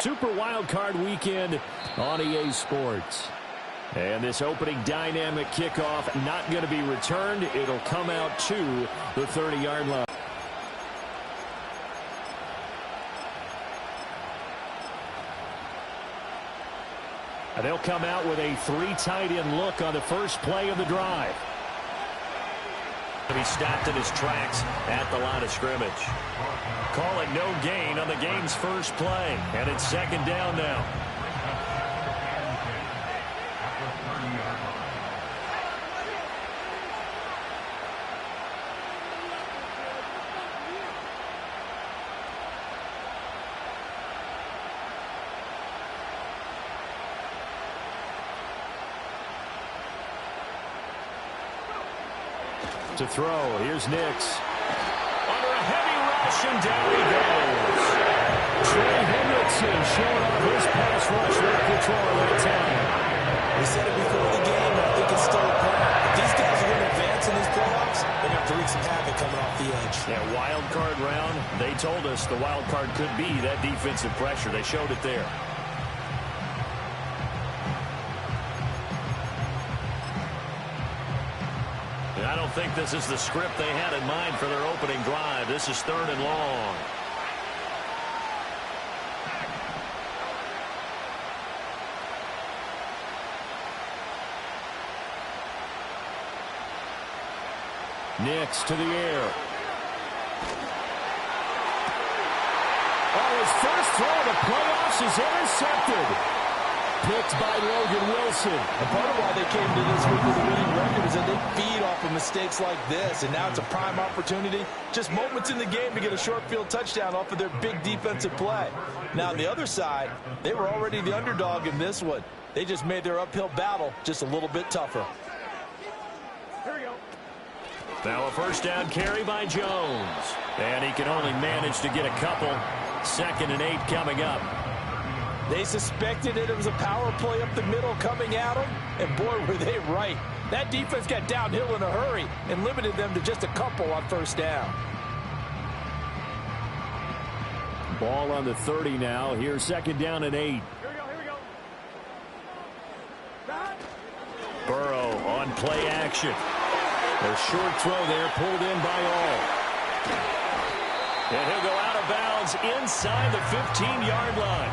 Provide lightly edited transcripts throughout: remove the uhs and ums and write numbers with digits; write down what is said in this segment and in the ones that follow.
Super Wild Card Weekend on EA Sports. And this opening dynamic kickoff not going to be returned. It'll come out to the 30-yard line. And they'll come out with a 3 tight end look on the first play of the drive. He stopped in his tracks at the line of scrimmage. Call it no gain on the game's first play. And it's second down now. To throw, here's Nix. Under a heavy rush, and down he goes. Trey Hendrickson showing off his pass rush with control at 10. We said it before the game, and I think it's still apparent. If these guys are going to advance in these playoffs, they're going to have to wreak some havoc coming off the edge. Yeah, wild card round. They told us the wild card could be that defensive pressure. They showed it there. I don't think this is the script they had in mind for their opening drive. This is 3rd and long. Nix to the air. Oh, his first throw of the playoffs is intercepted. Picked by Logan Wilson. And part of why they came to this week with a winning record is that they feed off of mistakes like this. And now it's a prime opportunity. Just moments in the game to get a short field touchdown off of their big defensive play. Now on the other side, they were already the underdog in this one. They just made their uphill battle just a little bit tougher. Here we go. Now a first down carry by Jones. And he can only manage to get a couple. 2nd and 8 coming up. They suspected it was a power play up the middle coming at them, and boy, were they right. That defense got downhill in a hurry and limited them to just a couple on first down. Ball on the 30 now. Here's 2nd down and 8. Here we go. Burrow on play action. A short throw there pulled in by All. And he'll go out of bounds inside the 15-yard line.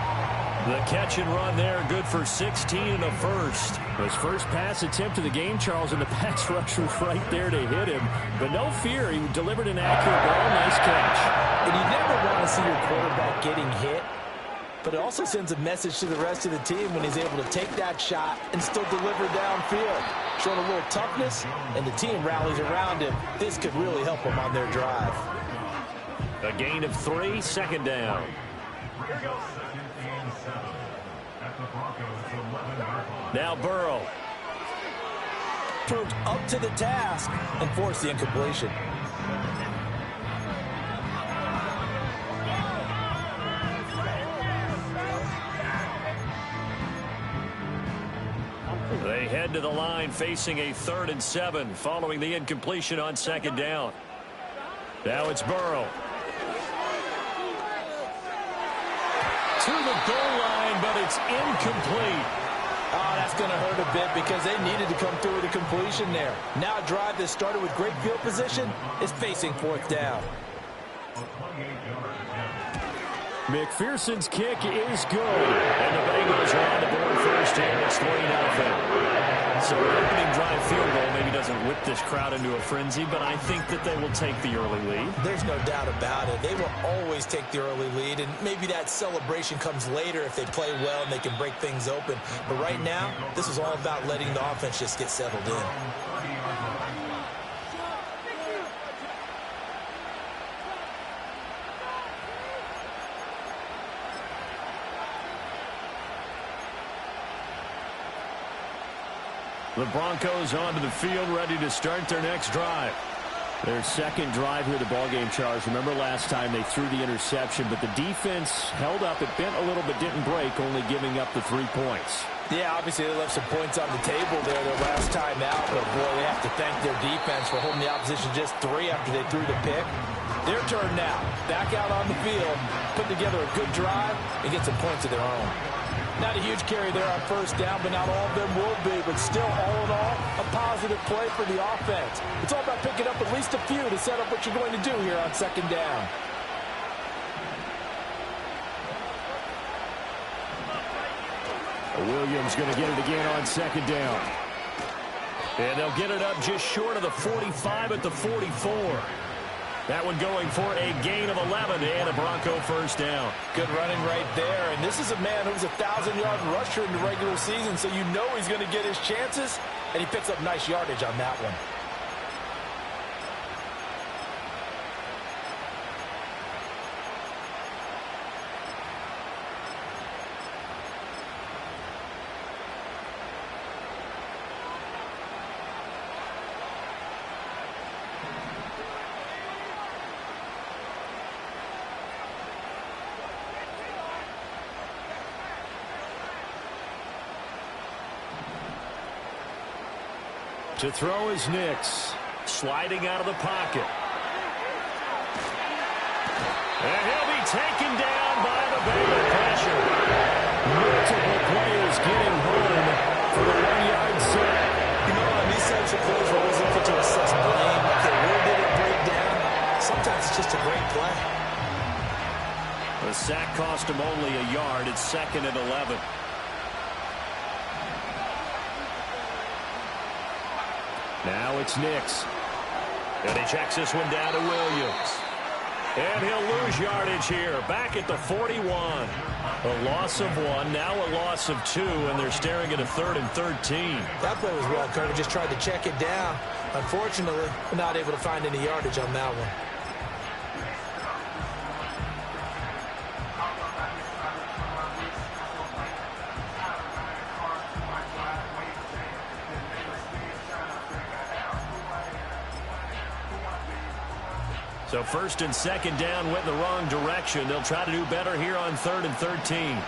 The catch and run there, good for 16 and a first. His first pass attempt of the game, Charles, and the pass rush was right there to hit him. But no fear, he delivered an accurate ball. Nice catch. And you never want to see your quarterback getting hit, but it also sends a message to the rest of the team when he's able to take that shot and still deliver downfield. Showing a little toughness, and the team rallies around him. This could really help them on their drive. A gain of 3, 2nd down. Here we go. Now Burrow. Proved up to the task and forced the incompletion. They head to the line facing a 3rd and 7 following the incompletion on 2nd down. Now it's Burrow. To the goal line, but it's incomplete. Oh, that's going to hurt a bit because they needed to come through with a completion there. Now a drive that started with great field position is facing 4th down. McPherson's kick is good. And the Bengals are on the board first here. It's 3-0. So an opening drive field goal maybe doesn't whip this crowd into a frenzy, but I think that they will take the early lead. There's no doubt about it. They will always take the early lead, and maybe that celebration comes later if they play well and they can break things open. But right now, this is all about letting the offense just get settled in. The Broncos onto the field, ready to start their next drive. Their second drive here of the ballgame, Charles. Remember last time they threw the interception, but the defense held up. It bent a little but didn't break, only giving up the 3 points. Yeah, obviously they left some points on the table there their last time out, but boy, they have to thank their defense for holding the opposition just 3 after they threw the pick. Their turn now. Back out on the field, put together a good drive, and get some points of their own. Not a huge carry there on first down, but not all of them will be. But still, all in all, a positive play for the offense. It's all about picking up at least a few to set up what you're going to do here on second down. Williams going to get it again on second down. And they'll get it up just short of the 45 at the 44. That one going for a gain of 11 and a Bronco first down. Good running right there. And this is a man who's a 1,000-yard rusher in the regular season, so you know he's going to get his chances, and he picks up nice yardage on that one. To throw is Nix, sliding out of the pocket. And he'll be taken down by the Bengal pressure. Multiple players getting home for the 1-yard set. You know, on these types of plays, we're always looking to assess blame. Okay, where did it break down? Sometimes it's just a great play. The sack cost him only a yard. It's 2nd and 11. Now it's Nix. And he checks this one down to Williams. And he'll lose yardage here. Back at the 41. A loss of 1, now a loss of 2, and they're staring at a 3rd and 13. That play was well covered. Just tried to check it down. Unfortunately, not able to find any yardage on that one. So 1st and 2nd down went in the wrong direction. They'll try to do better here on 3rd and 13.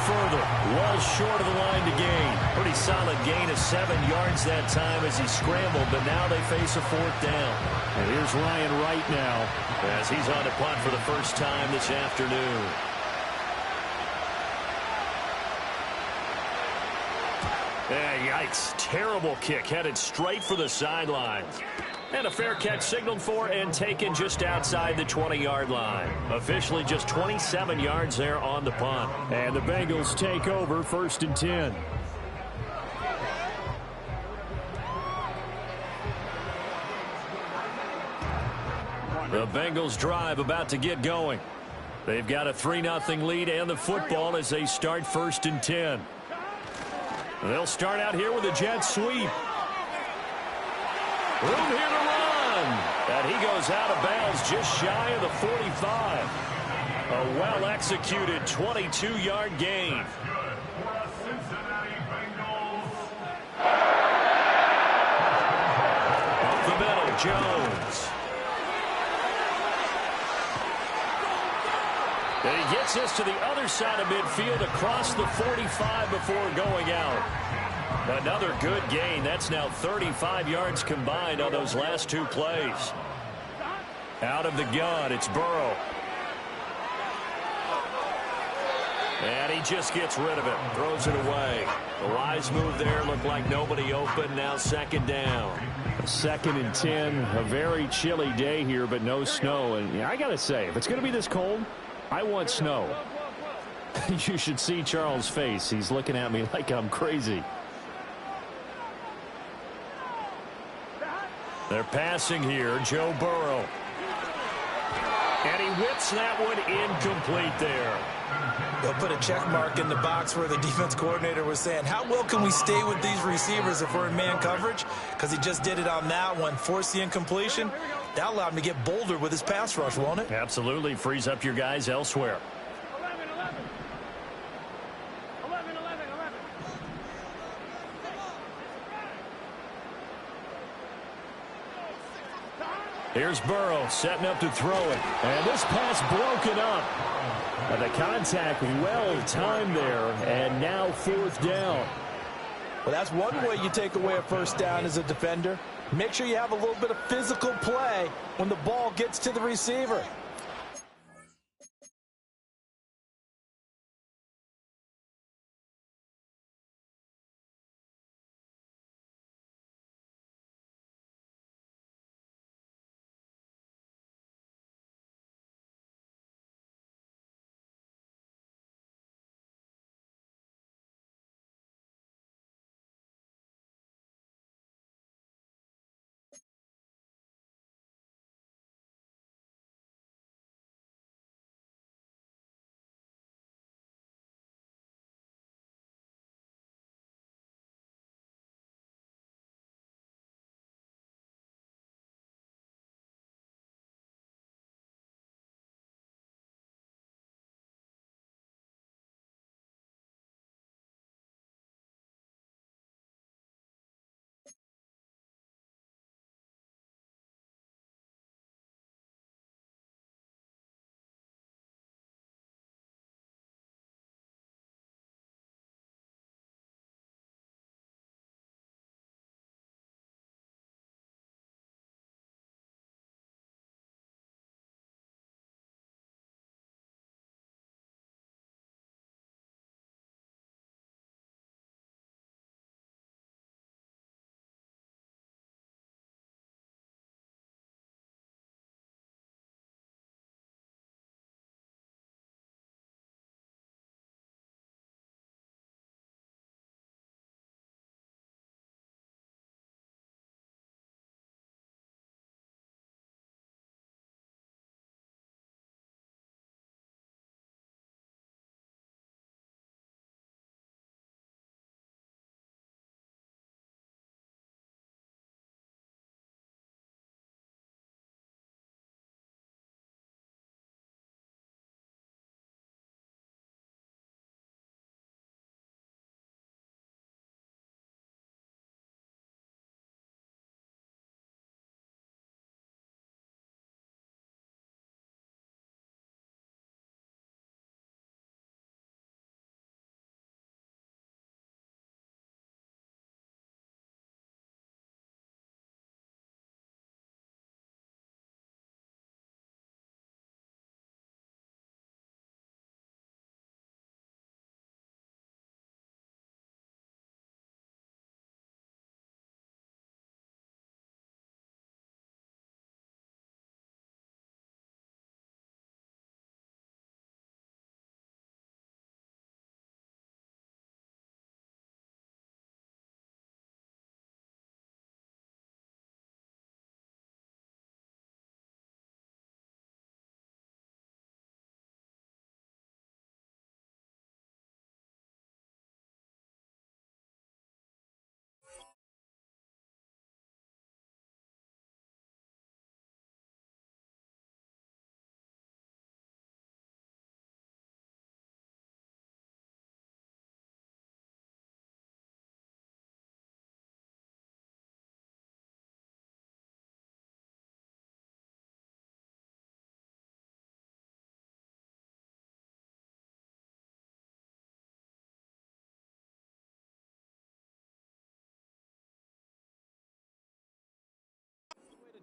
Further, well short of the line to gain. Pretty solid gain of 7 yards that time as he scrambled, but now they face a 4th down. And here's Ryan Wright now as he's on to punt for the first time this afternoon. Yikes. Terrible kick headed straight for the sidelines. And a fair catch signaled for and taken just outside the 20-yard line. Officially just 27 yards there on the punt. And the Bengals take over 1st and 10. The Bengals drive about to get going. They've got a 3-0 lead and the football as they start 1st and 10. They'll start out here with a jet sweep. Room here to run. And he goes out of bounds just shy of the 45. A well-executed 22-yard gain. Up the middle, Jones. And he gets this to the other side of midfield across the 45 before going out. Another good gain. That's now 35 yards combined on those last 2 plays. Out of the gun, it's Burrow. And he just gets rid of it. Throws it away. The wise move there. Looked like nobody open. Now 2nd down. 2nd and 10. A very chilly day here, but no snow. And I got to say, if it's going to be this cold, I want snow. You should see Charles' face. He's looking at me like I'm crazy. They're passing here. Joe Burrow. And he whips that one incomplete there. They'll put a check mark in the box where the defense coordinator was saying, how well can we stay with these receivers if we're in man coverage? Because he just did it on that one. Forced the incompletion. That allowed him to get bolder with his pass rush, won't it? Absolutely. Frees up your guys elsewhere. 11. Here's Burrow setting up to throw it. And this pass broken up. And the contact well timed there. And now 4th down. Well, that's one way you take away a first down as a defender. Make sure you have a little bit of physical play when the ball gets to the receiver.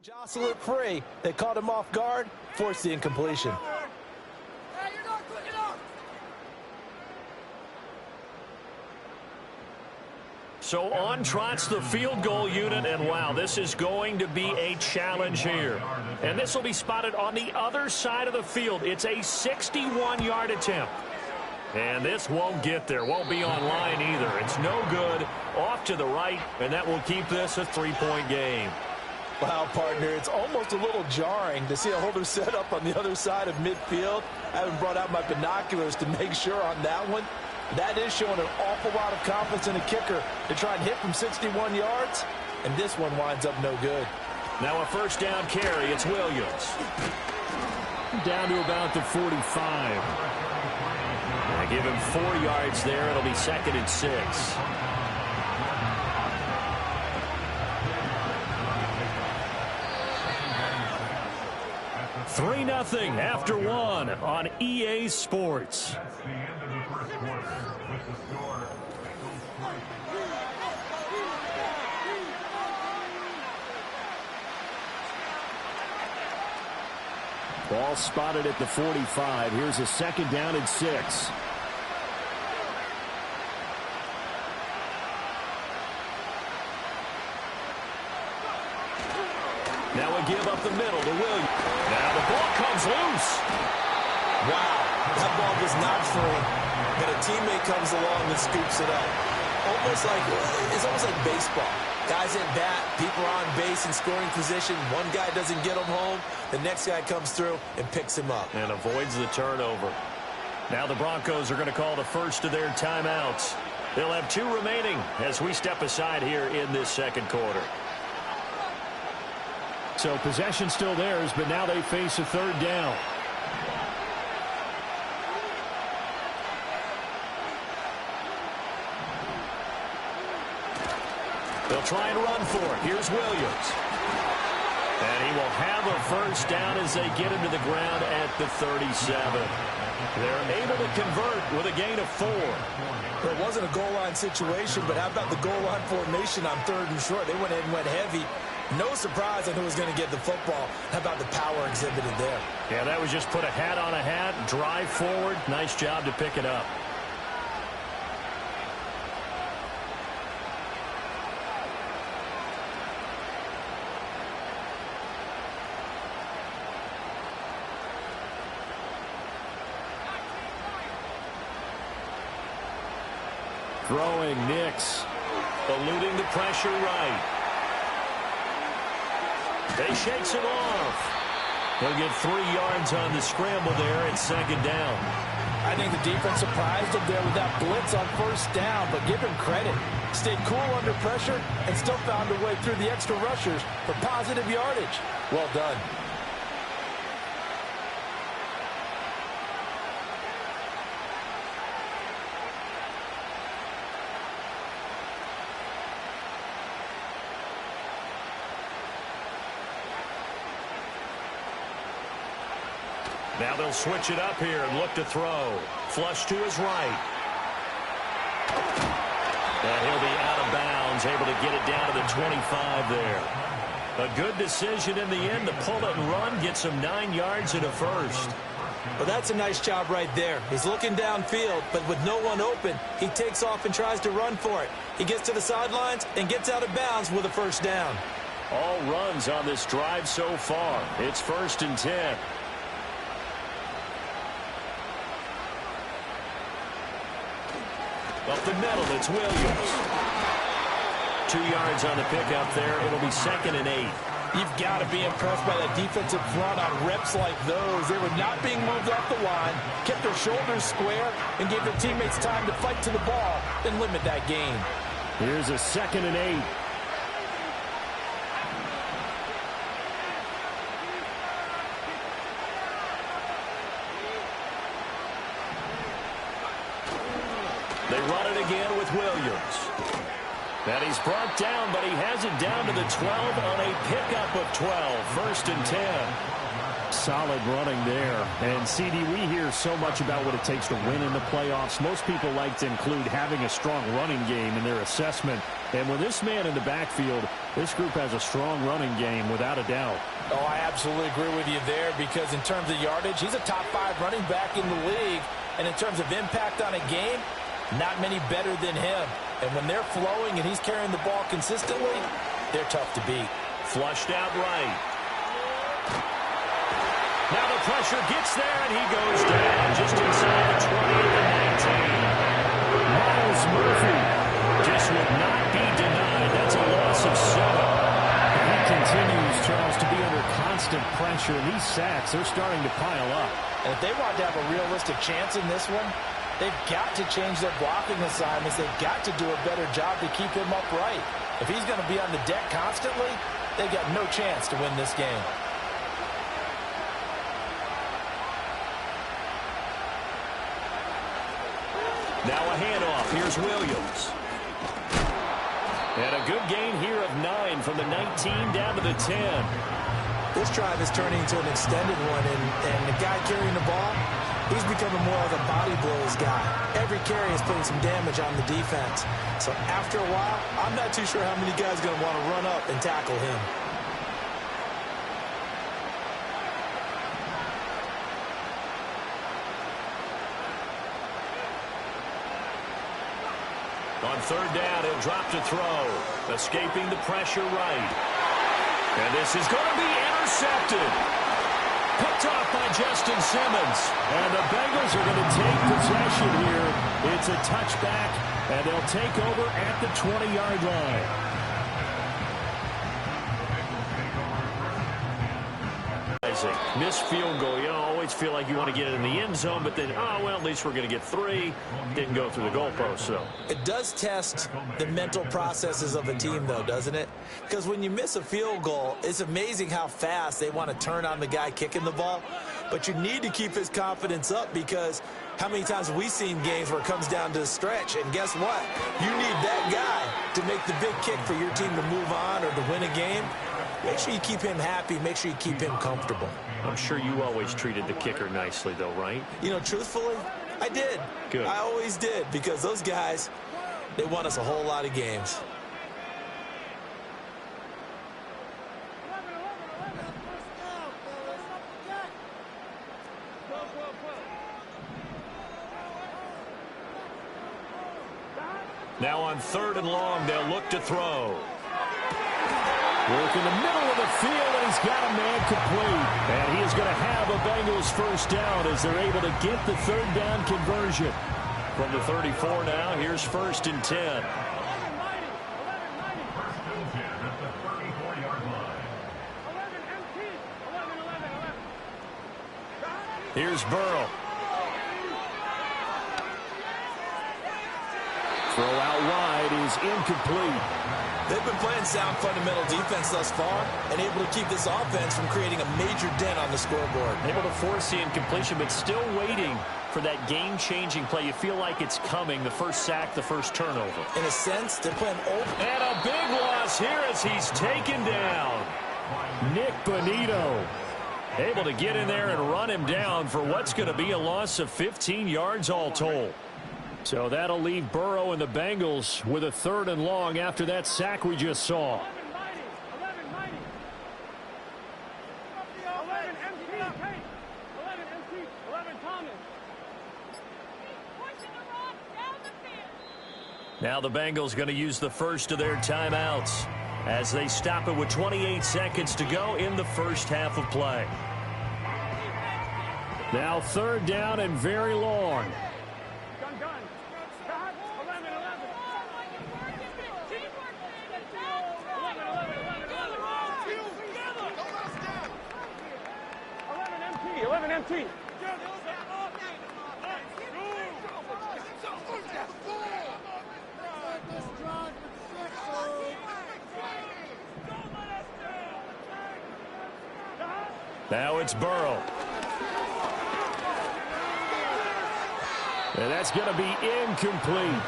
Jostle it free. They caught him off guard, forced the incompletion. So on trots the field goal unit, and wow, this is going to be a challenge here. And this will be spotted on the other side of the field. It's a 61-yard attempt. And this won't get there, won't be on line either. It's no good, off to the right, and that will keep this a three-point game. Wow, partner, it's almost a little jarring to see a holder set up on the other side of midfield. I haven't brought out my binoculars to make sure on that one. That is showing an awful lot of confidence in a kicker to try and hit from 61 yards, and this one winds up no good. Now a first down carry, it's Williams. Down to about the 45. I give him 4 yards there. It'll be 2nd and 6. 3-0 after 1 on EA Sports. Ball spotted at the 45. Here's a 2nd down and 6. Now a give up the middle to Williams. Now the ball comes loose. Wow, that ball was not free, but a teammate comes along and scoops it up. It's almost like baseball. Guys at bat, people are on base in scoring position. One guy doesn't get him home. The next guy comes through and picks him up. And avoids the turnover. Now the Broncos are going to call the first of their timeouts. They'll have 2 remaining as we step aside here in this 2nd quarter. So possession still theirs, but now they face a 3rd down. They'll try and run for it. Here's Williams. And he will have a 1st down as they get him to the ground at the 37. They're able to convert with a gain of 4. It wasn't a goal line situation, but how about the goal line formation on 3rd and short? They went ahead and went heavy. No surprise on who was going to get the football. How about the power exhibited there? Yeah, that was just put a hat on a hat, drive forward. Nice job to pick it up. Throwing Nix, eluding the pressure right. They shakes him off. He'll get 3 yards on the scramble there at 2nd down. I think the defense surprised him there with that blitz on 1st down, but give him credit. Stayed cool under pressure and still found a way through the extra rushers for positive yardage. Well done. Now they'll switch it up here and look to throw. Flush to his right. And he'll be out of bounds, able to get it down to the 25 there. A good decision in the end to pull it and run, get some 9 yards and a 1st. Well, that's a nice job right there. He's looking downfield, but with no one open, he takes off and tries to run for it. He gets to the sidelines and gets out of bounds with a 1st down. All runs on this drive so far. It's 1st and 10. Up the middle, it's Williams. 2 yards on the pickup there. It'll be 2nd and 8. You've got to be impressed by that defensive front on reps like those. They were not being moved off the line, kept their shoulders square, and gave their teammates time to fight to the ball and limit that gain. Here's a 2nd and 8. They run it again with Williams. And he's brought down, but he has it down to the 12 on a pickup of 12. 1st and 10. Solid running there. And, CD, we hear so much about what it takes to win in the playoffs. Most people like to include having a strong running game in their assessment. And with this man in the backfield, this group has a strong running game without a doubt. Oh, I absolutely agree with you there because in terms of yardage, he's a top 5 running back in the league. And in terms of impact on a game, not many better than him. And when they're flowing and he's carrying the ball consistently, they're tough to beat. Flushed out right. Now the pressure gets there, and he goes down just inside the 20 of the 19. Miles Murphy just would not be denied. That's a loss of 7. He continues, Charles, to be under constant pressure, and these sacks, they're starting to pile up. And if they want to have a realistic chance in this one, they've got to change their blocking assignments. They've got to do a better job to keep him upright. If he's going to be on the deck constantly, they've got no chance to win this game. Now a handoff. Here's Williams. And a good gain here of 9 from the 19 down to the 10. This drive is turning into an extended one, and the guy carrying the ball, he's becoming more like a body blows guy. Every carry is putting some damage on the defense. So after a while, I'm not too sure how many guys are going to want to run up and tackle him. On third down, he'll drop to throw. Escaping the pressure right. And this is going to be intercepted. Picked off by Justin Simmons. And the Bengals are going to take possession here. It's a touchback, and they'll take over at the 20-yard line. Missed field goal. You always feel like you want to get it in the end zone, but then, oh, well, at least we're going to get 3. Didn't go through the goalpost, so. It does test the mental processes of a team, though, doesn't it? Because when you miss a field goal, it's amazing how fast they want to turn on the guy kicking the ball. But you need to keep his confidence up, because how many times have we seen games where it comes down to a stretch, and guess what? You need that guy to make the big kick for your team to move on or to win a game. Make sure you keep him happy. Make sure you keep him comfortable. I'm sure you always treated the kicker nicely, though, right? You know, truthfully, I did. Good. I always did, because those guys, they won us a whole lot of games. Now on third and long, they'll look to throw. Work in the middle of the field, and he's got a man complete. And he is going to have a Bengals first down as they're able to get the third down conversion. From the 34 now, here's first and 10. Here's Burrow. Throw out wide is incomplete. They've been playing sound fundamental defense thus far and able to keep this offense from creating a major dent on the scoreboard. Able to force the incompletion, but still waiting for that game-changing play. You feel like it's coming, the first sack, the first turnover. In a sense, they're playing open. And a big loss here as he's taken down. Nick Bonito able to get in there and run him down for what's going to be a loss of 15 yards all told. So that'll leave Burrow and the Bengals with a third and long after that sack we just saw. Now the Bengals going to use the first of their timeouts as they stop it with 28 seconds to go in the first half of play. Now third down and very long. Empty. Now it's Burrow. And that's going to be incomplete.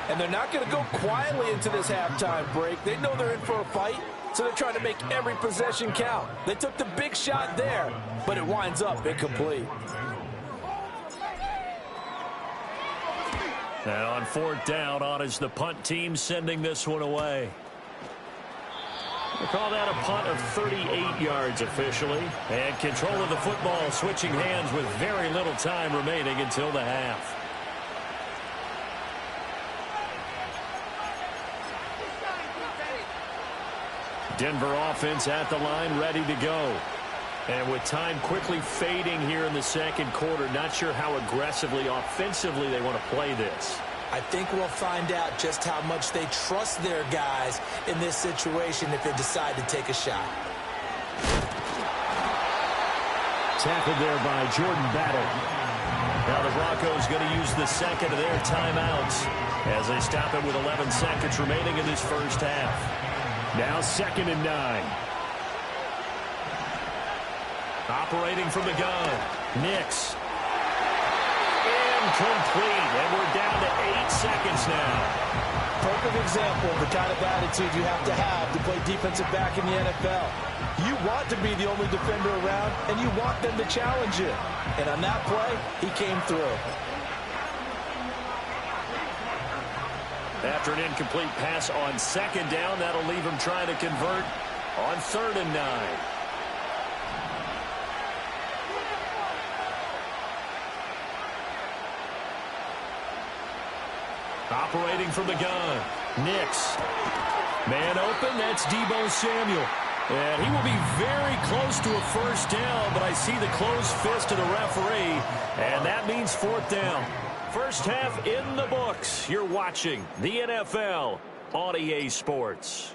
And they're not going to go quietly into this halftime break. They know they're in for a fight, so they're trying to make every possession count. They took the big shot there, but it winds up incomplete. And on fourth down, on is the punt team sending this one away. They call that a punt of 38 yards officially. And control of the football switching hands with very little time remaining until the half. Denver offense at the line, ready to go. And with time quickly fading here in the second quarter, not sure how aggressively, offensively they want to play this. I think we'll find out just how much they trust their guys in this situation if they decide to take a shot. Tackled there by Jordan Battle. Now the Broncos going to use the second of their timeouts as they stop it with 11 seconds remaining in this first half. Now 2nd and 9. Operating from the gun. Nix. Incomplete. And we're down to 8 seconds now. Perfect example of the kind of attitude you have to play defensive back in the NFL. You want to be the only defender around, and you want them to challenge you. And on that play, he came through. After an incomplete pass on 2nd down, that'll leave him trying to convert on 3rd and 9. Operating from the gun. Nix. Man open, that's Deebo Samuel. And he will be very close to a first down, but I see the closed fist of the referee, and that means fourth down. First half in the books. You're watching the NFL on EA Sports.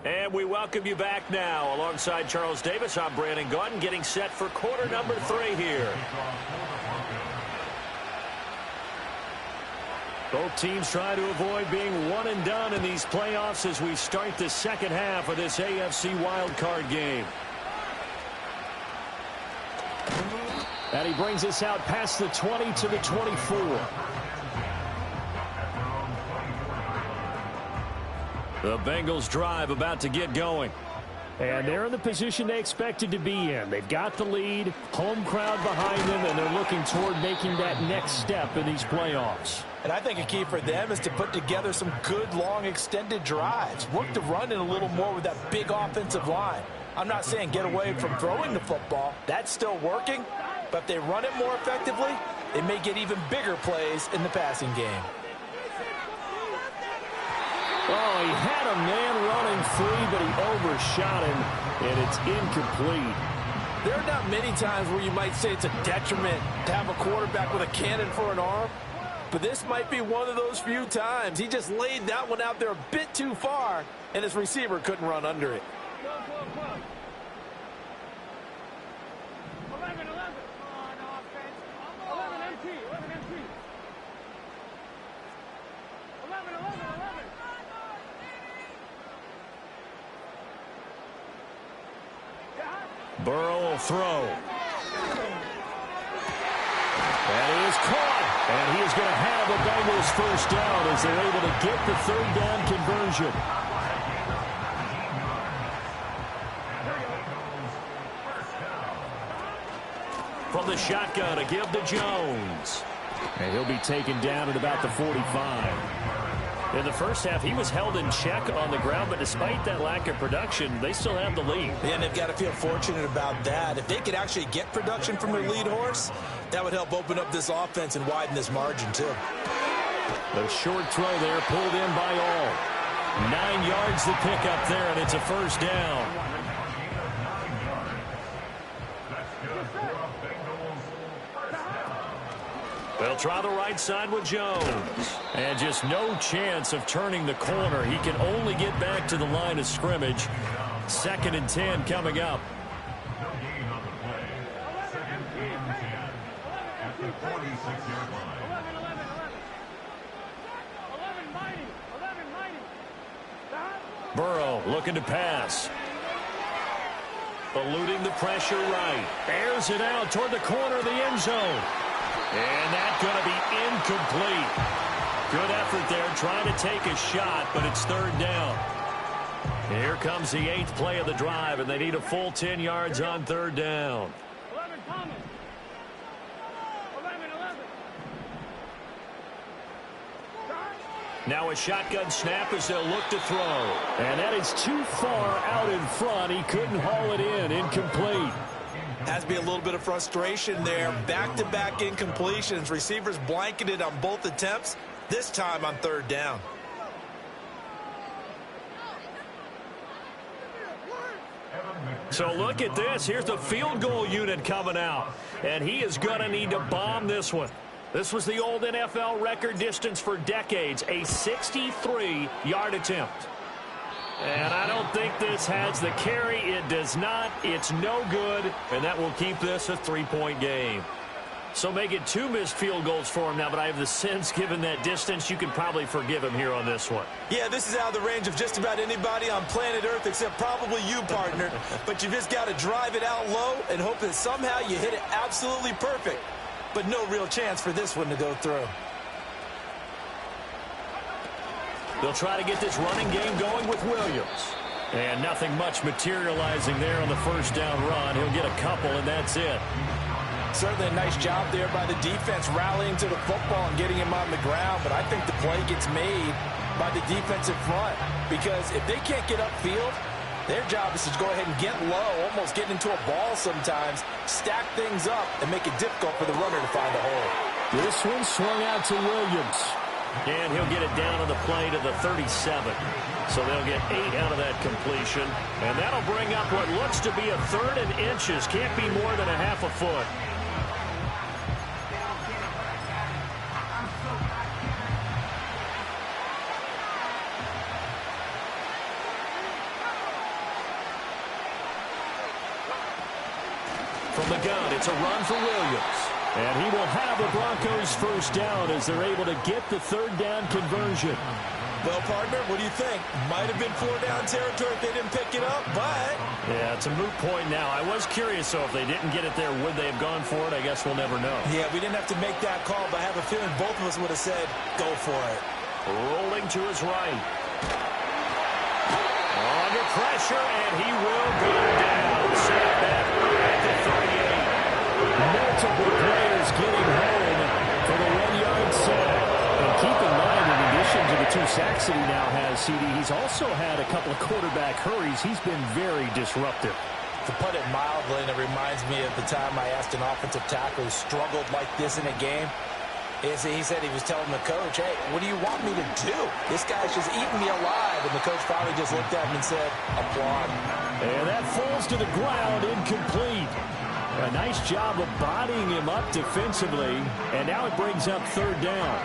And we welcome you back now. Alongside Charles Davis, I'm Brandon Gaudin, getting set for quarter number 3 here. Both teams try to avoid being one and done in these playoffs as we start the second half of this AFC wildcard game. And he brings us out past the 20 to the 24. The Bengals drive about to get going. And they're in the position they expected to be in. They've got the lead, home crowd behind them, and they're looking toward making that next step in these playoffs. And I think a key for them is to put together some good, long, extended drives. Work the run in a little more with that big offensive line. I'm not saying get away from throwing the football. That's still working. But if they run it more effectively, they may get even bigger plays in the passing game. Oh, he had a man running free, but he overshot him, and it's incomplete. There are not many times where you might say it's a detriment to have a quarterback with a cannon for an arm, but this might be one of those few times. He just laid that one out there a bit too far, and his receiver couldn't run under it. 11 on offense. 11 MT. 11 MT. 11. Burrow will throw. And he is caught. And he is going to have the Bengals first down as they're able to get the third down conversion. From the shotgun to give to Jones. And he'll be taken down at about the 45. In the first half, he was held in check on the ground, but despite that lack of production, they still have the lead. And they've got to feel fortunate about that. If they could actually get production from their lead horse, that would help open up this offense and widen this margin, too. The short throw there pulled in by all. 9 yards to pick up there, and it's a first down. They'll try the right side with Jones. And just no chance of turning the corner. He can only get back to the line of scrimmage. 2nd and 10 coming up. Burrow looking to pass. Eluding the pressure right. Airs it out toward the corner of the end zone. And that's going to be incomplete. Good effort there trying to take a shot, but it's third down. Here comes the 8th play of the drive, and they need a full 10 yards on third down. 11 Thomas. 11. Now a shotgun snap as they'll look to throw. And that is too far out in front. He couldn't haul it in. Incomplete. Has to be a little bit of frustration there. Back-to-back incompletions. Receivers blanketed on both attempts, this time on third down. So look at this. Here's the field goal unit coming out. And he is going to need to bomb this one. This was the old NFL record distance for decades, a 63-yard attempt. And I don't think this has the carry. It does not. It's no good. And that will keep this a 3-point game. So make it 2 missed field goals for him now, but I have the sense, given that distance, you can probably forgive him here on this one. Yeah, this is out of the range of just about anybody on planet Earth except probably you, partner. But you just got to drive it out low and hope that somehow you hit it absolutely perfect. But no real chance for this one to go through. They'll try to get this running game going with Williams. And nothing much materializing there on the first down run. He'll get a couple, and that's it. Certainly a nice job there by the defense rallying to the football and getting him on the ground, but I think the play gets made by the defensive front because if they can't get upfield, their job is to go ahead and get low, almost get into a ball sometimes, stack things up, and make it difficult for the runner to find a hole. This one swung out to Williams. And he'll get it down on the play to the 37. So they'll get 8 out of that completion. And that'll bring up what looks to be a 3rd and inches. Can't be more than a half a foot. From the gun, it's a run for Williams. And he will have the Broncos first down as they're able to get the 3rd down conversion. Well, partner, what do you think? Might have been 4-down territory if they didn't pick it up, but... Yeah, it's a moot point now. I was curious, though, if they didn't get it there, would they have gone for it? I guess we'll never know. Yeah, we didn't have to make that call, but I have a feeling both of us would have said, go for it. Rolling to his right. Under pressure, and he will go down. Set back at the 38. Multiple players getting home for the 1-yard sack. And keep in mind, in addition to the 2 sacks that he now has, CD, he's also had a couple of quarterback hurries. He's been very disruptive. To put it mildly, and it reminds me of the time I asked an offensive tackle who struggled like this in a game, is he said he was telling the coach, hey, what do you want me to do? This guy's just eating me alive. And the coach finally just looked at him and said, applaud. And that falls to the ground, incomplete. A nice job of bodying him up defensively, and now it brings up 3rd down.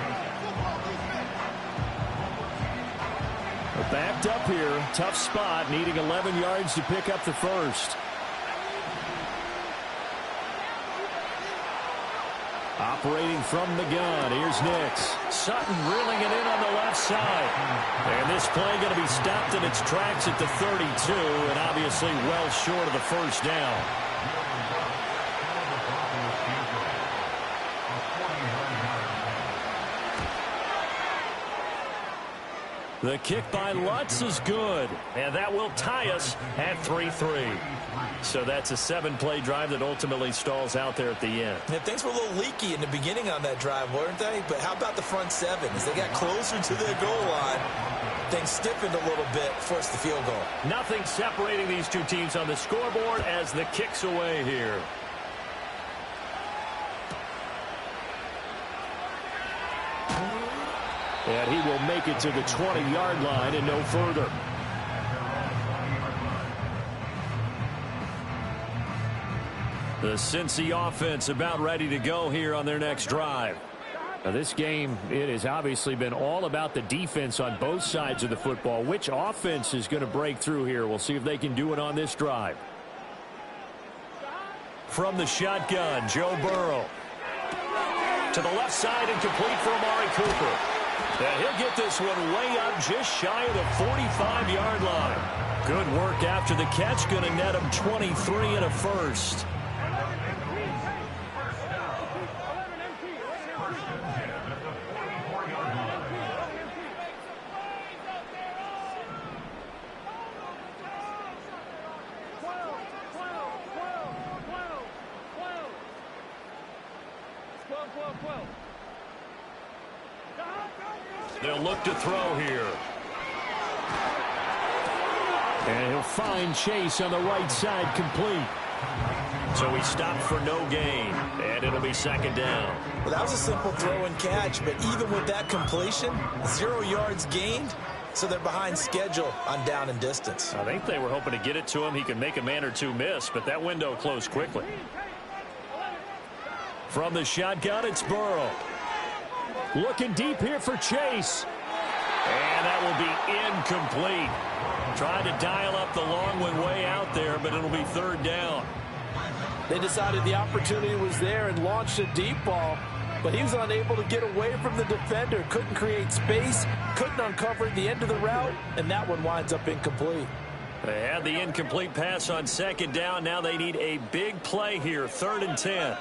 We're backed up here, tough spot, needing 11 yards to pick up the first. Operating from the gun, here's Nix. Sutton reeling it in on the left side. And this play going to be stopped in its tracks at the 32, and obviously well short of the first down. The kick by Lutz is good, and that will tie us at 3-3. So that's a 7-play drive that ultimately stalls out there at the end. Yeah, things were a little leaky in the beginning on that drive, weren't they? But how about the front 7? As they got closer to their goal line, things stiffened a little bit, forced the field goal. Nothing separating these two teams on the scoreboard as the kick's away here. And he will make it to the 20-yard line and no further. The Cincy offense about ready to go here on their next drive. Now this game, it has obviously been all about the defense on both sides of the football. Which offense is going to break through here? We'll see if they can do it on this drive. From the shotgun, Joe Burrow. To the left side and complete for Amari Cooper. And he'll get this one way up just shy of the 45-yard line. Good work after the catch. Going to net him 23 and a first. They'll look to throw here. And he'll find Chase on the right side, complete. So he stopped for no gain, and it'll be 2nd down. Well, that was a simple throw and catch, but even with that completion, 0 yards gained, so they're behind schedule on down and distance. I think they were hoping to get it to him. He could make a man or two miss, but that window closed quickly. From the shotgun, it's Burrow. Looking deep here for Chase. And that will be incomplete. Trying to dial up the long one way out there, but it'll be 3rd down. They decided the opportunity was there and launched a deep ball, but he was unable to get away from the defender. Couldn't create space, couldn't uncover the end of the route, and that one winds up incomplete. They had the incomplete pass on 2nd down. Now they need a big play here, 3rd and 10.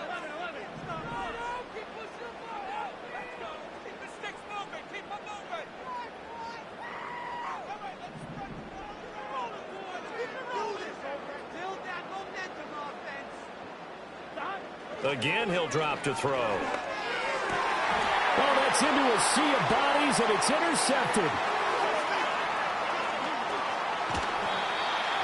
Again, he'll drop to throw. Well, that's into a sea of bodies, and it's intercepted.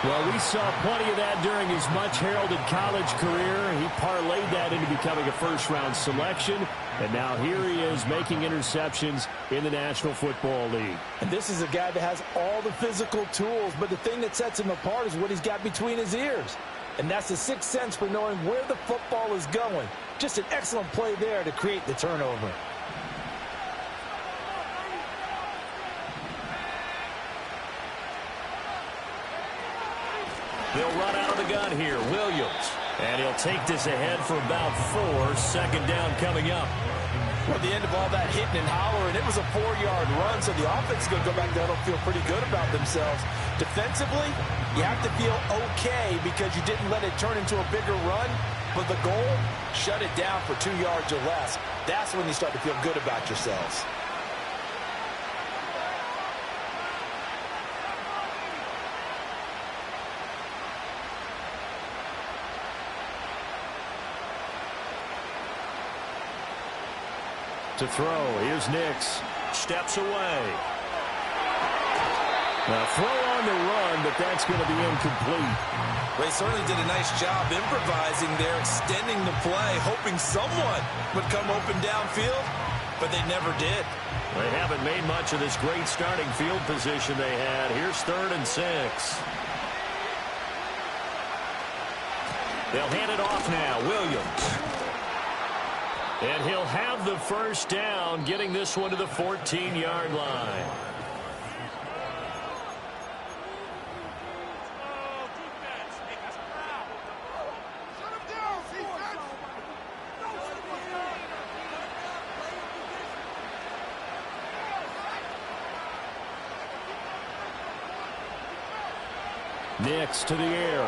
Well, we saw plenty of that during his much-heralded college career. He parlayed that into becoming a first-round selection, and now here he is making interceptions in the National Football League. And this is a guy that has all the physical tools, but the thing that sets him apart is what he's got between his ears. And that's the sixth sense for knowing where the football is going. Just an excellent play there to create the turnover. They'll run out of the gun here. Williams. And he'll take this ahead for about 4. Second down coming up. Well, the end of all that hitting and hollering, it was a 4-yard run, so the offense is going to go back there and feel pretty good about themselves. Defensively, you have to feel okay because you didn't let it turn into a bigger run, but the goal, shut it down for 2 yards or less. That's when you start to feel good about yourselves. To throw, here's Nix. Steps away. Now throw on the run, but that's going to be incomplete. They certainly did a nice job improvising there, extending the play, hoping someone would come open downfield, but they never did. They haven't made much of this great starting field position they had. Here's 3rd and 6. They'll hand it off now. Williams. And he'll have the first down, getting this one to the 14-yard line. Nix to the air.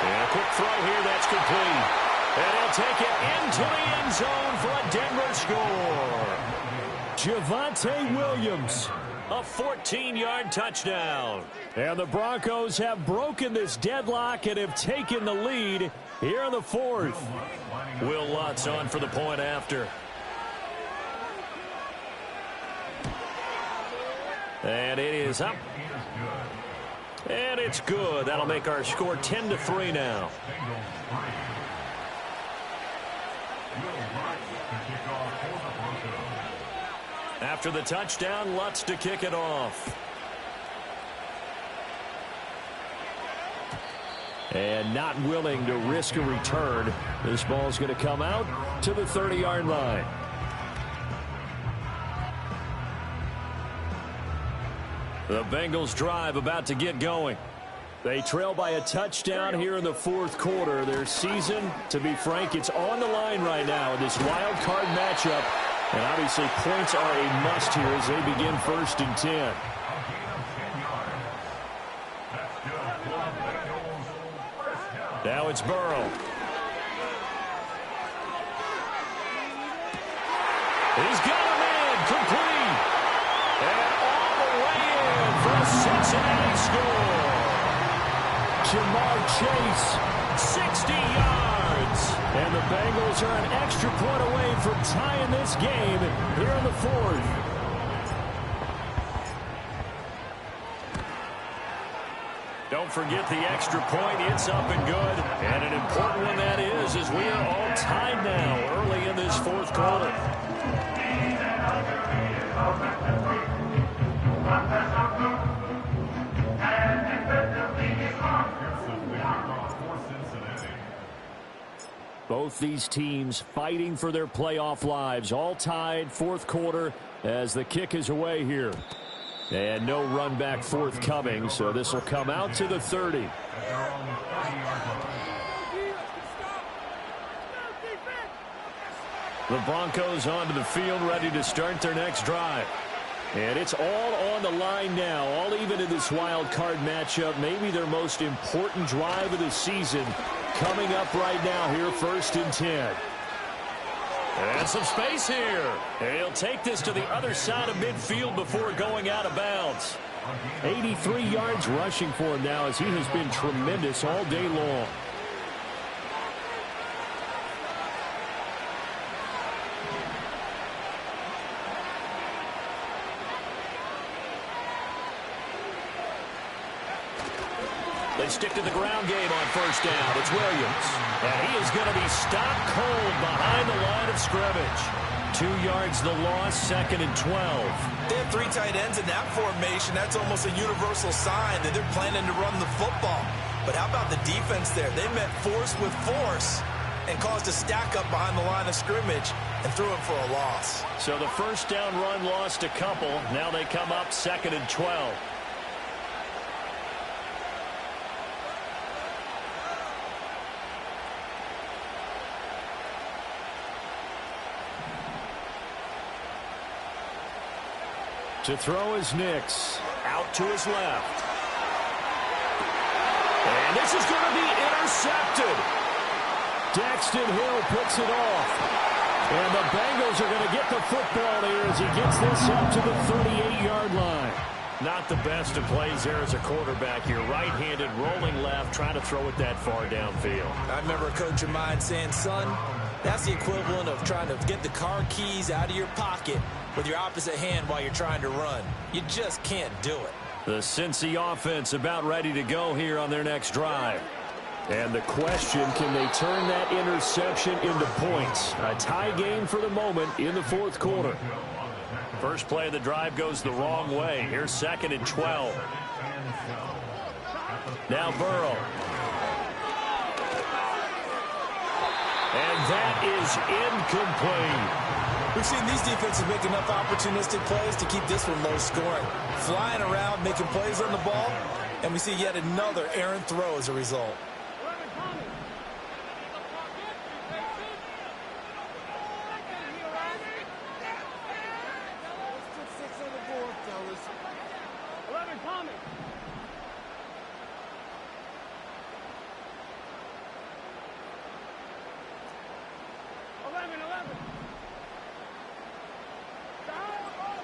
And a quick throw here, that's complete. And he'll take it into the end zone for a Denver score. Javonte Williams. A 14-yard touchdown. And the Broncos have broken this deadlock and have taken the lead here in the 4th. Will Lutz on for the point after. And it is up. And it's good. That'll make our score 10-3 now. After the touchdown, Lutz to kick it off. And not willing to risk a return. This ball's going to come out to the 30-yard line. The Bengals drive about to get going. They trail by a touchdown here in the 4th quarter. Their season, to be frank, it's on the line right now in this wild card matchup. And obviously points are a must here as they begin 1st and 10. Now it's Burrow. He's got him in, complete. And all the way in for a Cincinnati score. Jamar Chase, 60 yards. And the Bengals are an extra point away from tying this game here in the 4th. Don't forget the extra point. It's up and good. And an important one that is, as we are all tied now early in this 4th quarter. Both these teams fighting for their playoff lives, all tied 4th quarter as the kick is away here. And no run back forthcoming, so this will come out to the 30. The Broncos onto the field, ready to start their next drive. And it's all on the line now, all even in this wild card matchup. Maybe their most important drive of the season coming up right now here, 1st and 10. And some space here. And he'll take this to the other side of midfield before going out of bounds. 83 yards rushing for him now as he has been tremendous all day long. They stick to the ground game on first down. It's Williams. And he is going to be stopped cold behind the line of scrimmage. 2 yards the loss, 2nd and 12. They have 3 tight ends in that formation. That's almost a universal sign that they're planning to run the football. But how about the defense there? They met force with force and caused a stack up behind the line of scrimmage and threw it for a loss. So the first down run lost a couple. Now they come up 2nd and 12. To throw is Nix. Out to his left. And this is going to be intercepted. Daxton Hill picks it off. And the Bengals are going to get the football here as he gets this up to the 38-yard line. Not the best of plays there as a quarterback. You're right-handed, rolling left, trying to throw it that far downfield. I remember a coach of mine saying, son, that's the equivalent of trying to get the car keys out of your pocket with your opposite hand while you're trying to run. You just can't do it. The Cincy offense about ready to go here on their next drive. And the question, can they turn that interception into points? A tie game for the moment in the 4th quarter. First play of the drive goes the wrong way. Here's 2nd and 12. Now Burrow. And that is incomplete. We've seen these defenses make enough opportunistic plays to keep this one low scoring. Flying around, making plays on the ball, and we see yet another errant throw as a result.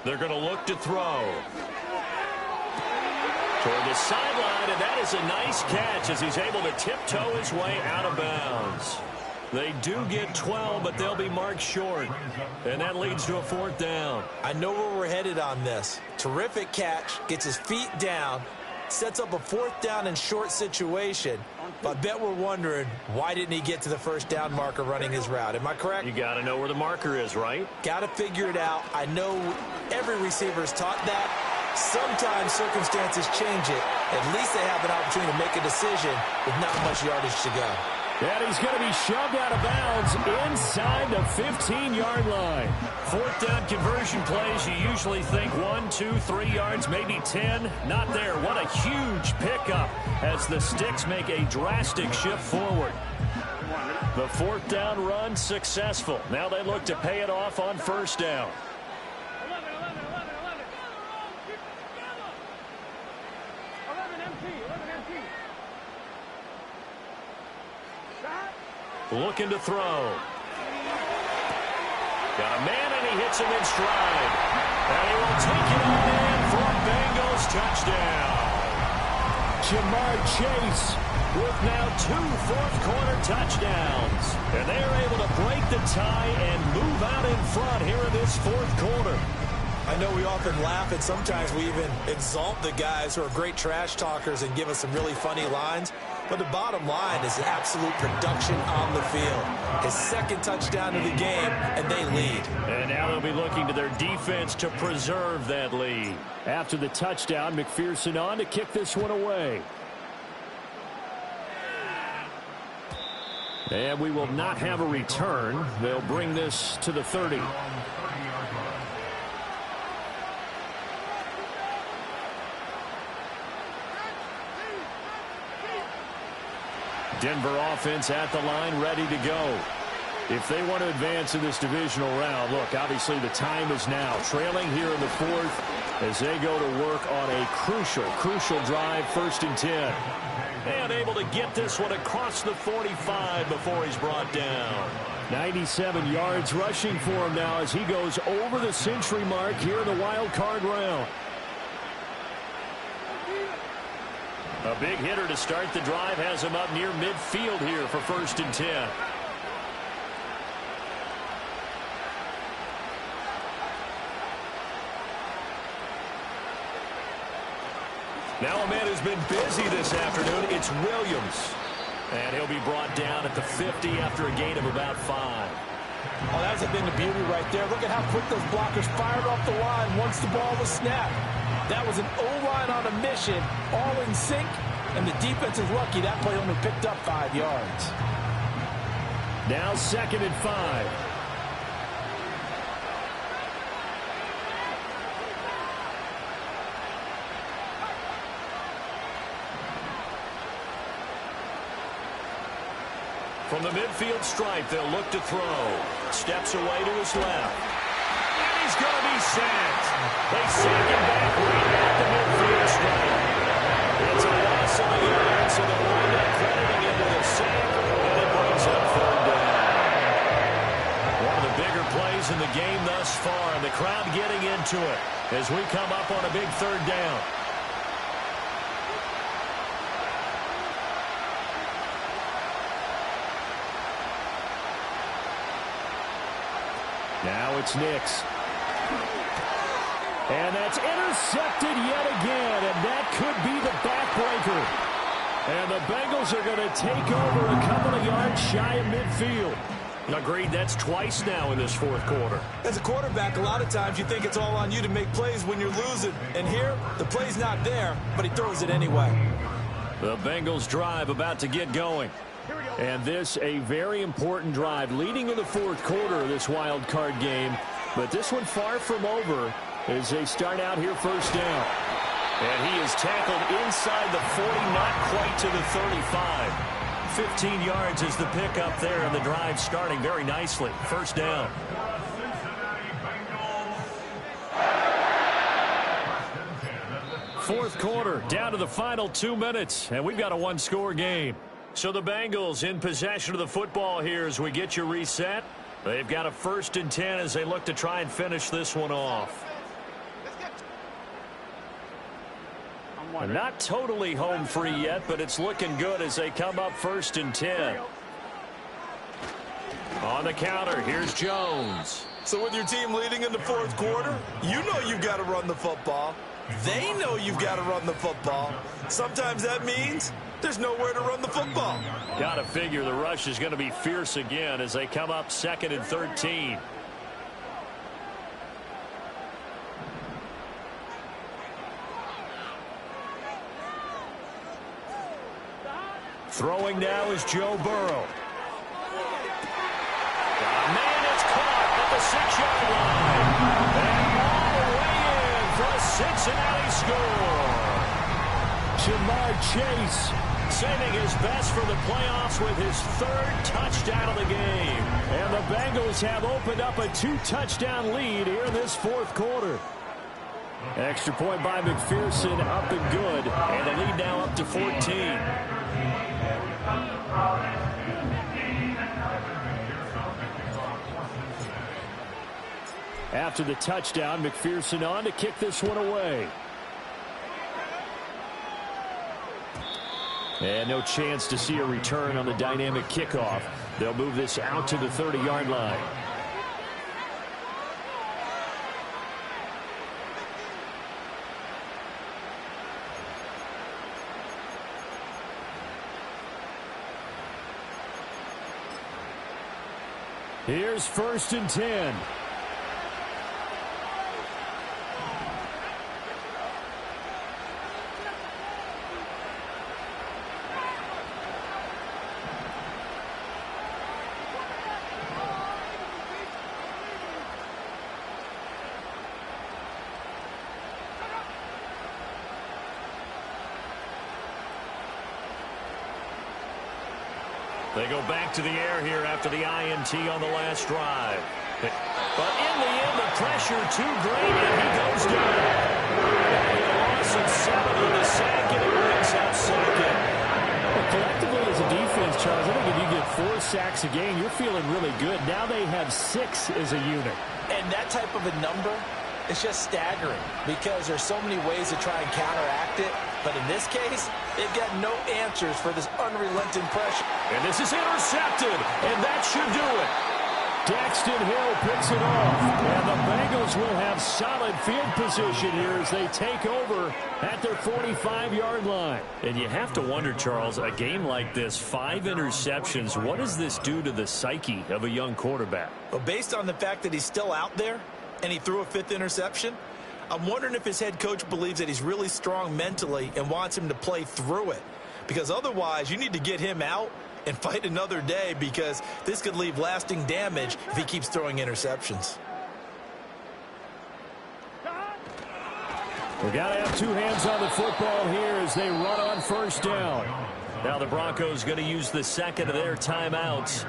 They're going to look to throw. Toward the sideline, and that is a nice catch as he's able to tiptoe his way out of bounds. They do get 12, but they'll be marked short. And that leads to a 4th down. I know where we're headed on this. Terrific catch, gets his feet down, sets up a 4th down and short situation. But I bet we're wondering, why didn't he get to the first down marker running his route? Am I correct? You got to know where the marker is, right? Got to figure it out. I know every receiver is taught that. Sometimes circumstances change it. At least they have an opportunity to make a decision with not much yardage to go. And he's going to be shoved out of bounds inside the 15-yard line. 4th down conversion plays, you usually think 1, 2, 3 yards, maybe 10. Not there. What a huge pickup as the Sticks make a drastic shift forward. The 4th down run successful. Now they look to pay it off on first down. Looking to throw. Got a man, and he hits him in stride. And he will take it on in for a Bengals touchdown. Jamar Chase with now 2 fourth-quarter touchdowns. And they are able to break the tie and move out in front here in this 4th quarter. I know we often laugh, and sometimes we even exalt the guys who are great trash talkers and give us some really funny lines. But the bottom line is absolute production on the field. His 2nd touchdown of the game, and they lead. And now they'll be looking to their defense to preserve that lead. After the touchdown, McPherson on to kick this one away. And we will not have a return. They'll bring this to the 30. Denver offense at the line, ready to go. If they want to advance in this divisional round, look, obviously the time is now. Trailing here in the 4th as they go to work on a crucial drive, 1st and 10. And able to get this one across the 45 before he's brought down. 97 yards rushing for him now as he goes over the century mark here in the wild card round. A big hitter to start the drive has him up near midfield here for 1st and 10. Now a man who's been busy this afternoon, it's Williams. And he'll be brought down at the 50 after a gain of about 5. Oh, that's a thing of beauty right there. Look at how quick those blockers fired off the line once the ball was snapped. That was an O-line on a mission, all in sync, and the defense is lucky that play only picked up 5 yards. Now 2nd and 5. From the midfield stripe, they'll look to throw. Steps away to his left. And he's going to be sacked. They sack him back right at the midfield stripe. It's a loss of the yard, so they'll wind up crediting him with a sack, and it brings up 3rd down. One of the bigger plays in the game thus far, and the crowd getting into it as we come up on a big 3rd down. Now it's Nix. And that's intercepted yet again, and that could be the backbreaker. And the Bengals are going to take over a couple of yards shy of midfield. Agreed, that's twice now in this 4th quarter. As a quarterback, a lot of times you think it's all on you to make plays when you're losing. And here, the play's not there, but he throws it anyway. The Bengals drive about to get going. And this a very important drive leading in the 4th quarter of this wild card game. But this one far from over as they start out here 1st down. And he is tackled inside the 40, not quite to the 35. 15 yards is the pickup there, and the drive starting very nicely. 1st down. Fourth quarter, down to the final 2 minutes, and we've got a 1-score game. So the Bengals in possession of the football here as we get you reset. They've got a 1st and 10 as they look to try and finish this one off. They're not totally home free yet, but it's looking good as they come up 1st and 10. On the counter, here's Jones. So with your team leading in the 4th quarter, you know you've got to run the football. They know you've got to run the football. Sometimes that means there's nowhere to run the football. Got to figure the rush is going to be fierce again as they come up 2nd and 13. Throwing now is Joe Burrow. Man, it's caught at the 6-yard line. And all the way in for a Cincinnati score. Jamar Chase saving his best for the playoffs with his 3rd touchdown of the game. And the Bengals have opened up a 2-touchdown lead here in this 4th quarter. Extra point by McPherson, up and good. And the lead now up to 14. After the touchdown, McPherson on to kick this one away. And no chance to see a return on the dynamic kickoff. They'll move this out to the 30-yard line. Here's 1st and 10. They go back to the air here after the INT on the last drive. But in the end, the pressure too great, and he goes down. A loss of 7 on the sack, and it brings up 2nd. Well, collectively as a defense, Charles, I think if you get 4 sacks a game, you're feeling really good. Now they have 6 as a unit. And that type of a number is just staggering because there's so many ways to try and counteract it. But in this case, they've got no answers for this unrelenting pressure. And this is intercepted, and that should do it. Daxton Hill picks it off. And the Bengals will have solid field position here as they take over at their 45-yard line. And you have to wonder, Charles, a game like this, 5 interceptions, what does this do to the psyche of a young quarterback? Well, based on the fact that he's still out there and he threw a 5th interception, I'm wondering if his head coach believes that he's really strong mentally and wants him to play through it. Because otherwise, you need to get him out and fight another day, because this could leave lasting damage if he keeps throwing interceptions. We got to have 2 hands on the football here as they run on first down. Now the Broncos going to use the second of their timeouts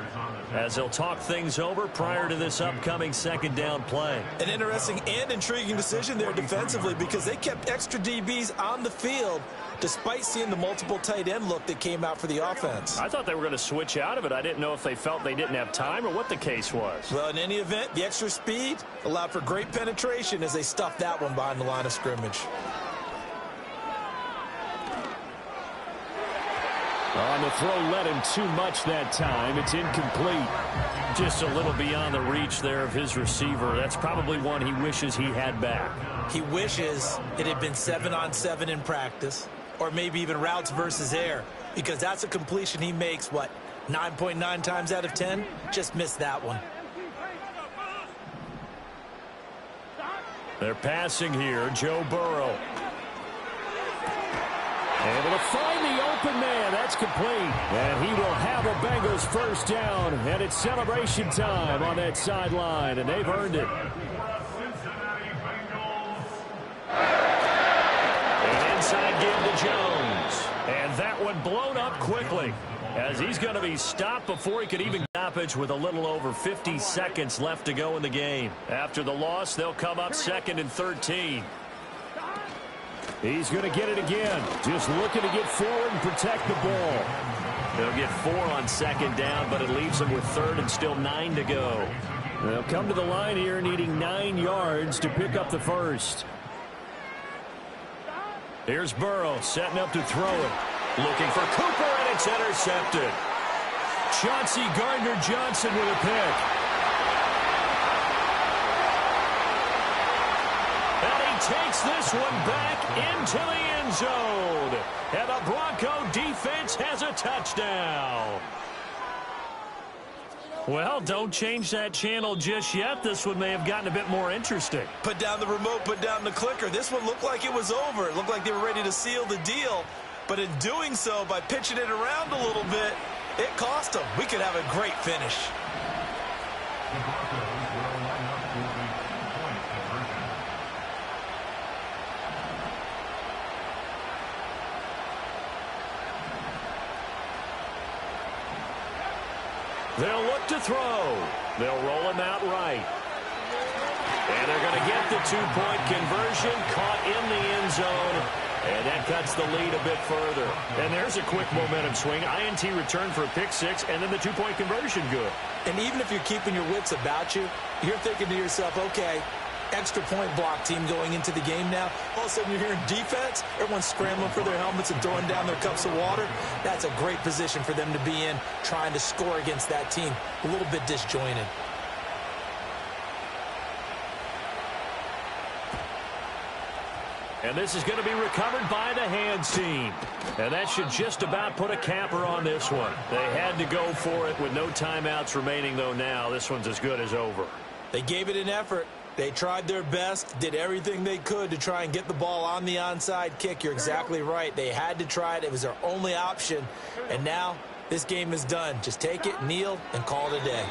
as they'll talk things over prior to this upcoming second down play. An interesting and intriguing decision there defensively, because they kept extra DBs on the field despite seeing the multiple tight end look that came out for the offense. I thought they were going to switch out of it. I didn't know if they felt they didn't have time or what the case was. Well, in any event, the extra speed allowed for great penetration as they stuffed that one behind the line of scrimmage. On the throw, led him too much that time. It's incomplete. Just a little beyond the reach there of his receiver. That's probably one he wishes he had back. He wishes it had been 7-on-7 in practice, or maybe even routes versus air, because that's a completion he makes, 9.9 times out of 10? Just missed that one. They're passing here. Joe Burrow. Able to find the open man. That's complete. And he will have a Bengals first down. And it's celebration time on that sideline. And they've earned it. An inside give to Jones. And that one blown up quickly, as he's going to be stopped before he could even stoppage with a little over 50 seconds left to go in the game. After the loss, they'll come up 2nd and 13. He's going to get it again. Just looking to get forward and protect the ball. They'll get 4 on second down, but it leaves them with 3rd and still 9 to go. They'll come to the line here needing 9 yards to pick up the first. Here's Burrow setting up to throw it. Looking for Cooper, and it's intercepted. Chauncey Gardner-Johnson with a pick. And he takes this one back into the end zone. And the Bronco defense has a touchdown. Well, don't change that channel just yet. This one may have gotten a bit more interesting. Put down the remote, put down the clicker. This one looked like it was over. It looked like they were ready to seal the deal. But in doing so, by pitching it around a little bit, it cost them. We could have a great finish. They'll look to throw. They'll roll him out right. And they're going to get the 2-point conversion, caught in the end zone. And that cuts the lead a bit further. And there's a quick momentum swing. INT return for a pick-6, and then the 2-point conversion good. And even if you're keeping your wits about you, you're thinking to yourself, okay, extra point block team going into the game now. All of a sudden you're hearing defense. Everyone's scrambling for their helmets and throwing down their cups of water. That's a great position for them to be in, trying to score against that team. A little bit disjointed. And this is going to be recovered by the hands team. And that should just about put a capper on this one. They had to go for it with no timeouts remaining, though. Now this one's as good as over. They gave it an effort. They tried their best, did everything they could to try and get the ball on the onside kick. You're exactly right. They had to try it. It was their only option. And now this game is done. Just take it, kneel, and call it a day.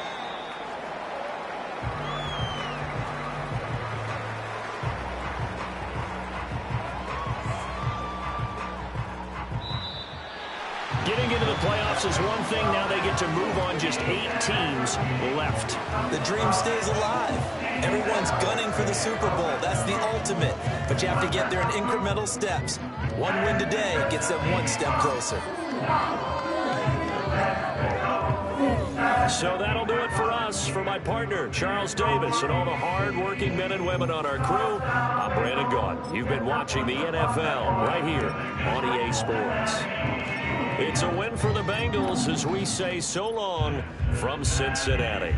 Getting into the playoffs is one thing. Now they get to move on. Just 8 teams left. The dream stays alive. Everyone's gunning for the Super Bowl. That's the ultimate. But you have to get there in incremental steps. One win today gets them one step closer. So that'll do it for us. For my partner, Charles Davis, and all the hard-working men and women on our crew, I'm Brandon Gaudin. You've been watching the NFL right here on EA Sports. It's a win for the Bengals as we say so long from Cincinnati.